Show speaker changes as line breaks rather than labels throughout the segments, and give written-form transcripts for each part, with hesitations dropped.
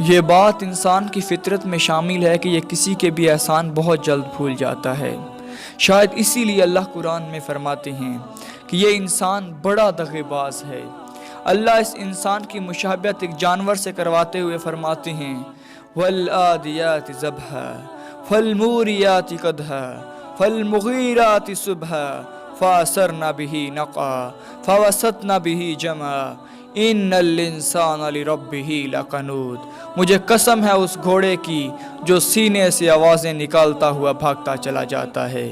یہ بات انسان کی فطرت میں شامل ہے کہ یہ کسی کے بھی احسان بہت جلد بھول جاتا ہے۔ شاید اسی لیے اللہ قرآن میں فرماتے ہیں کہ یہ انسان بڑا دغے باز ہے۔ اللہ اس انسان کی مشابہت ایک جانور سے کرواتے ہوئے فرماتے ہیں وَالْآدِيَاتِ ضَبْحًا فَالْمُورِيَاتِ قَدْحًا فَالْمُغِيرَاتِ صُبْحًا فَأَثَرْنَ بِهِ نَقْعًا فَوَسَطْنَ بِهِ جَمْعًا اِنَّ الْإِنسَانَ لِرَبِّهِ لَقَنُوطٌ۔ مجھے قسم ہے اس گھوڑے کی جو سینے سے آوازیں نکالتا ہوا بھاگتا چلا جاتا ہے،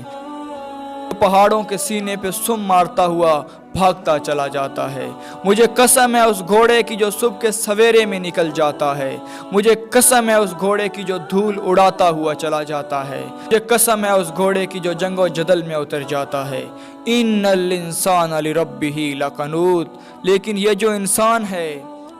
پہاڑوں کے سینے پہ سم مارتا ہوا بھاگتا چلا جاتا ہے۔ مجھے قسم ہے اس گھوڑے کی جو صبح کے سویرے میں نکل جاتا ہے۔ مجھے قسم ہے اس گھوڑے کی جو دھول اڑاتا ہوا چلا جاتا ہے۔ مجھے قسم ہے اس گھوڑے کی جو جنگ و جدل میں اتر جاتا ہے۔ ان الانسان لربہ لقنوط۔ لیکن یہ جو انسان ہے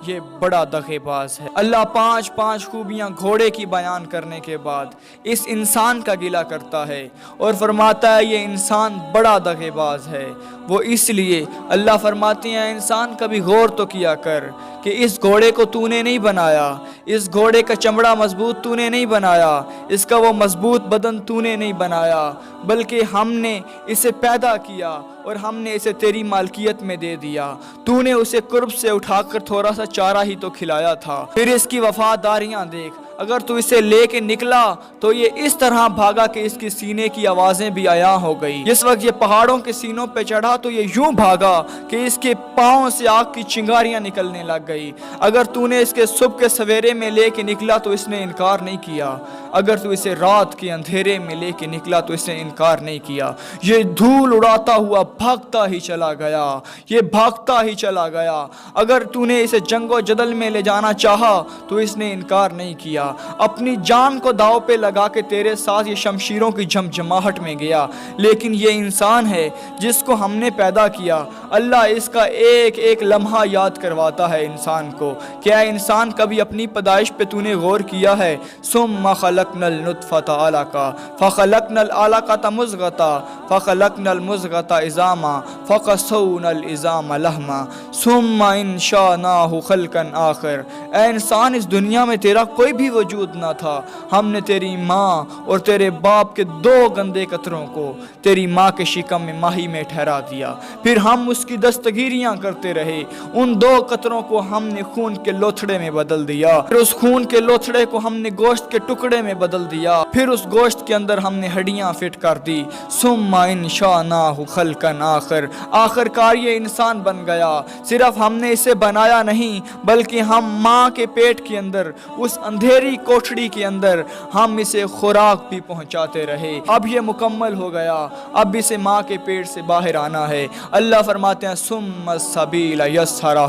یہ بڑا دغے باز ہے۔ اللہ پانچ خوبیاں گھوڑے کی بیان کرنے کے بعد اس انسان کا گلہ کرتا ہے اور فرماتا ہے یہ انسان بڑا دغے باز ہے۔ وہ اس لیے اللہ فرماتے ہیں انسان کبھی غور تو کیا کر کہ اس گھوڑے کو تو نے نہیں بنایا، اس گھوڑے کا چمڑا مضبوط تو نے نہیں بنایا، اس کا وہ مضبوط بدن تو نے نہیں بنایا، بلکہ ہم نے اسے پیدا کیا اور ہم نے اسے تیری مالکیت میں دے دیا۔ تو نے اسے قرب سے اٹھا کر تھوڑا سا چارہ ہی تو کھلایا تھا، پھر اس کی وفاداریاں دیکھ۔ اگر تو اسے لے کے نکلا تو یہ اس طرح بھاگا کہ اس کی سینے کی آوازیں بھی عیاں ہو گئی۔ جس وقت یہ پہاڑوں کے سینوں پہ چڑھا تو یہ یوں بھاگا کہ اس کے پاؤں سے آگ کی چنگاریاں نکلنے لگ گئی۔ اگر تو نے اس کے صبح کے سویرے میں لے کے نکلا تو اس نے انکار نہیں کیا، اگر تو اسے رات کے اندھیرے میں لے کے نکلا تو اس نے انکار نہیں کیا۔ یہ دھول اڑاتا ہوا بھاگتا ہی چلا گیا، یہ بھاگتا ہی چلا گیا۔ اگر تو نے اسے جنگ و جدل میں لے جانا چاہا تو اس نے انکار نہیں کیا، اپنی جان کو داؤ پہ لگا کے تیرے ساتھ یہ شمشیروں کی جھمجھماہٹ میں گیا۔ لیکن یہ انسان ہے جس کو ہم نے پیدا کیا، اللہ اس کا ایک ایک لمحہ یاد کرواتا ہے انسان کو۔ کیا انسان کبھی اپنی پیدائش پہ تو نے غور کیا ہے؟ ثم خلقنا النطفة علقة فخلقنا العلقة مضغة فخلقنا المضغة عظاما فقصونا العظام لحما ثم انشأناه خلقا آخر۔ اے انسان اس دنیا میں تیرا کوئی بھی وجود نہ تھا، ہم نے تیری ماں اور تیرے باپ کے دو گندے قطروں کو تیری ماں کے شکم میں ماہی میں ٹھہرا دیا، پھر ہم اس کی دستگیریاں کرتے رہے، ان دو قطروں کو ہم نے خون کے لوتھڑے میں بدل دیا، پھر اس خون کے لوتھڑے کو ہم نے گوشت کے ٹکڑے میں بدل دیا، پھر اس گوشت کے اندر ہم نے ہڈیاں فٹ کر دی۔ ثم انشأناه خلقا آخر۔ آخر کار یہ انسان بن گیا۔ صرف ہم نے اسے بنایا نہیں بلکہ ہم ماں کے پیٹ کے اندر اس اندھیری کوٹھڑی کے اندر ہم اسے خوراک بھی پہنچاتے رہے۔ اب یہ مکمل ہو گیا، اب اسے ماں کے پیٹ سے باہر آنا ہے۔ اللہ فرماتے ہیں ثم السبیل یسرہ۔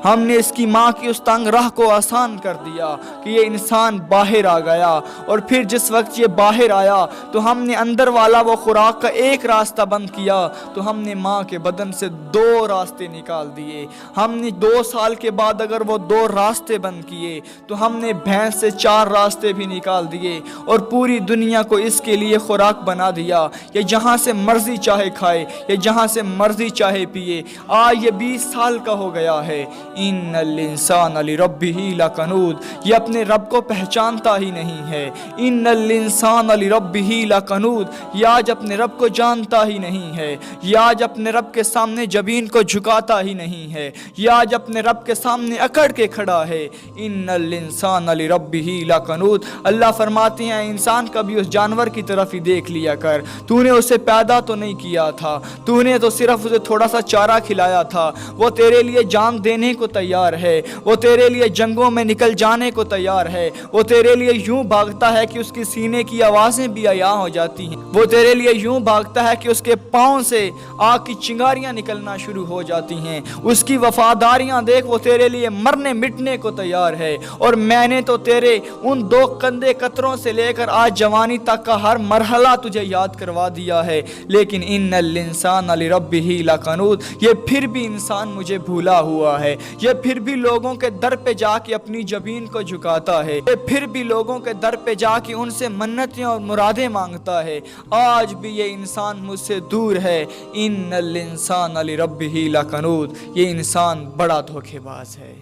ہم نے اس کی ماں کی اس تنگ راہ کو آسان کر دیا کہ یہ انسان باہر آ گیا، اور پھر جس وقت یہ باہر آیا تو ہم نے اندر والا وہ خوراک کا ایک راستہ بند کیا تو ہم نے ماں کے بدن سے دو راستے نکال دیے۔ ہم نے 2 سال کے بعد اگر وہ 2 راستے بند کیے تو ہم نے بھینس سے 4 راستے بھی نکال دیے اور پوری دنیا کو اس کے لیے خوراک بنا دیا، یہ جہاں سے مرضی چاہے کھائے، یہ جہاں سے مرضی چاہے پیے۔ آج یہ 20 سال کا ہو گیا ہے۔ ان الانسان لربہ لقنوط۔ یہ اپنے رب کو پہچانتا ہی نہیں ہے۔ ان الانسان لربہ لقنوط۔ یہ آج اپنے رب کو جانتا ہی نہیں ہے، یہ آج اپنے رب کے سامنے جبین کو جھکاتا ہی نہیں ہے، یہ آج اپنے رب کے سامنے اکڑ کے کھڑا ہے۔ ان الانسان لربہ لقنوط۔ اللہ فرماتے ہیں انسان کبھی اس جانور کی طرف ہی دیکھ لیا کر، تو نے اسے پیدا تو نہیں کیا تھا، تو نے تو صرف اسے تھوڑا سا چارہ کھلایا تھا، وہ تیرے لیے جان دینے کو تیار ہے، وہ تیرے لیے جنگوں میں نکل جانے کو تیار ہے، وہ تیرے لیے یوں بھاگتا ہے کہ اس کی سینے کی آوازیں بھی عیاں ہو جاتی ہیں، وہ تیرے لیے یوں بھاگتا ہے کہ اس کے پاؤں سے آگ کی چنگاریاں نکلنا شروع ہو جاتی ہیں۔ اس کی وفاداریاں دیکھ، وہ تیرے لیے مرنے مٹنے کو تیار ہے، اور میں نے تو تیرے ان 2 کندے قطروں سے لے کر آج جوانی تک کا ہر مرحلہ تجھے یاد کروا دیا ہے۔ لیکن ان الانسان لربہ لقنوط۔ یہ پھر بھی انسان مجھے بھولا ہوا ہے، یہ پھر بھی لوگوں کے در پہ جا کے اپنی جبین کو جھکاتا ہے، یہ پھر بھی لوگوں کے در پہ جا کے ان سے منتیں اور مرادیں مانگتا ہے۔ آج بھی یہ انسان مجھ سے دور ہے۔ ان الانسان لربہ لقنوط۔ یہ انسان بڑا دھوکے باز ہے۔